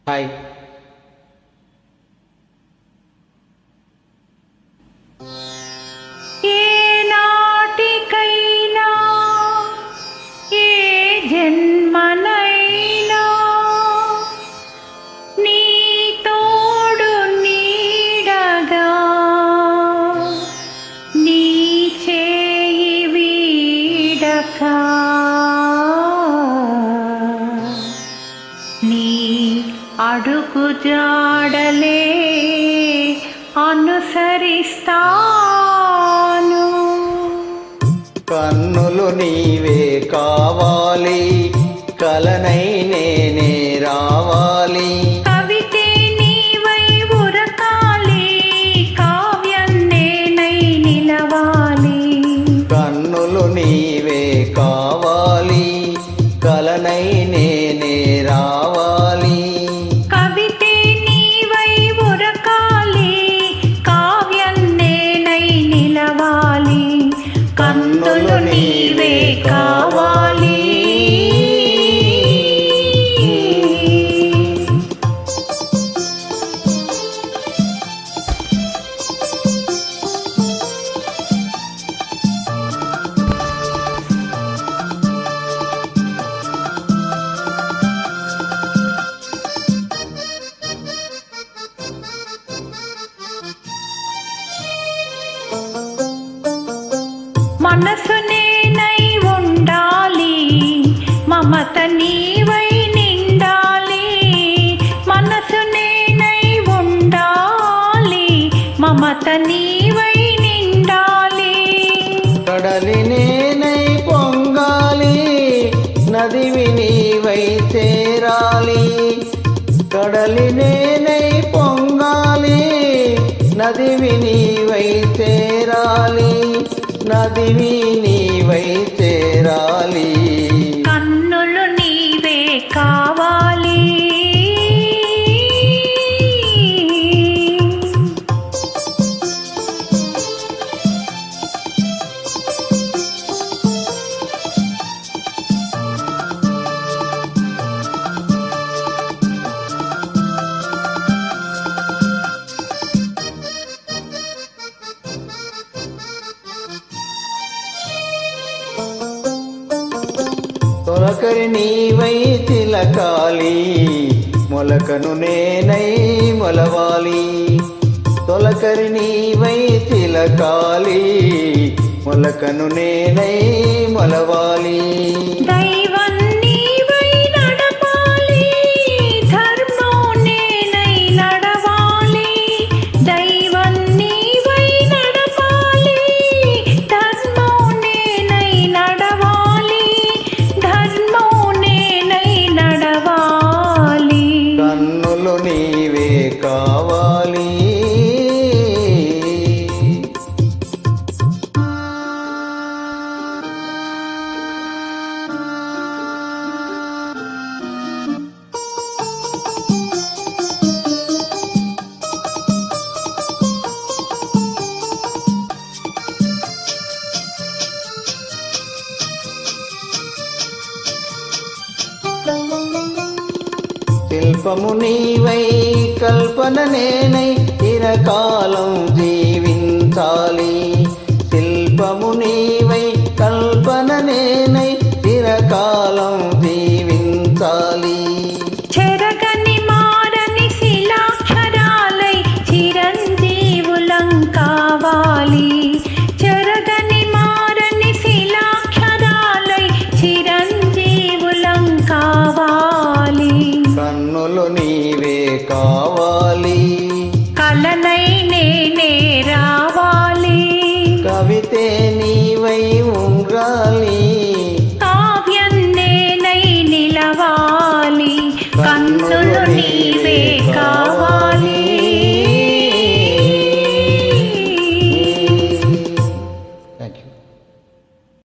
Hi. ఏ నాటికైనా ఏ జన్మనైనా నీ తోడు నీడగా నీ చేయి వీడక నీ అడుగు జాడలే అనుసరిస్తాను. కన్నులు నీవే కావాలి, కలనై నేనే రావాలి. కవితే నీవై ఉరకాలి, కావ్యం నేనై నిలవాలి. కన్నులు నీవే కావాలి, కలనై నేనే రావాలి. కవితే నీవై ఉరకాలి, కావ్యం నేనై నిలవాలి. కన్నులు నీవే కావాలి. మనసు నేనై ఉండాలి, మమత నీవై నిండాలి. మనసు నేనై ఉండాలి, మమత నీవై నిండాలి. కడలి నేనై పొంగాలి, నదివి నీవై చేరాలి. కడలి నేనై పొంగాలి, నదివి నీవై చేరాలి. నదివి నీవై చేరాలి. కన్నులు నీవే కావాలి. తొలకరి నీవై తిలకాలి, మొలకను నేనై మొలవాలి. తొలకరి నీవై తిలకాలి, మొలకను నేనై మొలవాలి. దైవం నీవై నడపాలి, ధర్మం నేనై నడవాలి. దైవం నీవై నడపాలి, ధర్మం నేనై నడవాలి. ధర్మం నేనై నడవాలి. కన్నులు నీవే కావాలి. శిల్పము నీవై కల్పన నేనై చిరకాలం జీవించాలి. శిల్పము నీవై కల్పన నేనై చిరకాలం జీవించాలి. చెరగని మారని శిలాక్షరాలై చిరంజీవులం కావాలి. చెరగని మారని శిలాక్షరాలై చిరంజీవులం కావాలి. కన్నులు నీవే కావాలి, కలనై నేనే రావాలి. కవితే